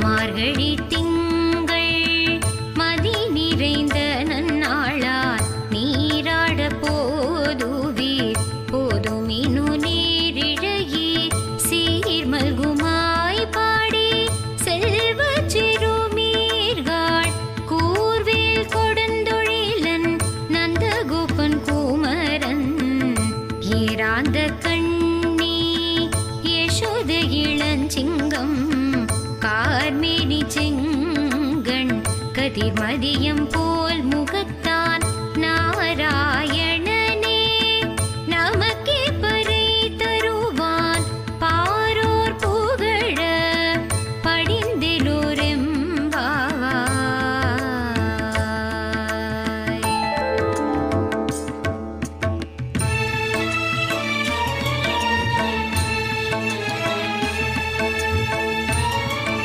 மார்கழி திங்கள் மதி நிறைந்த நன்னாளார் நீராட போதுவீர் போதுமினு நீரிழையீர் சீர்மல்குமாய் பாடி செல்வ சிறுமீர்கள் கூர்வேல் கொடுந்தொழிலன் நந்தகோபன் குமரன் ஏராந்த கண்ணி யசோத இளஞ்சிங்கம் கார்மேனி செங்கண் கதிர்மதியம் போல் முகத்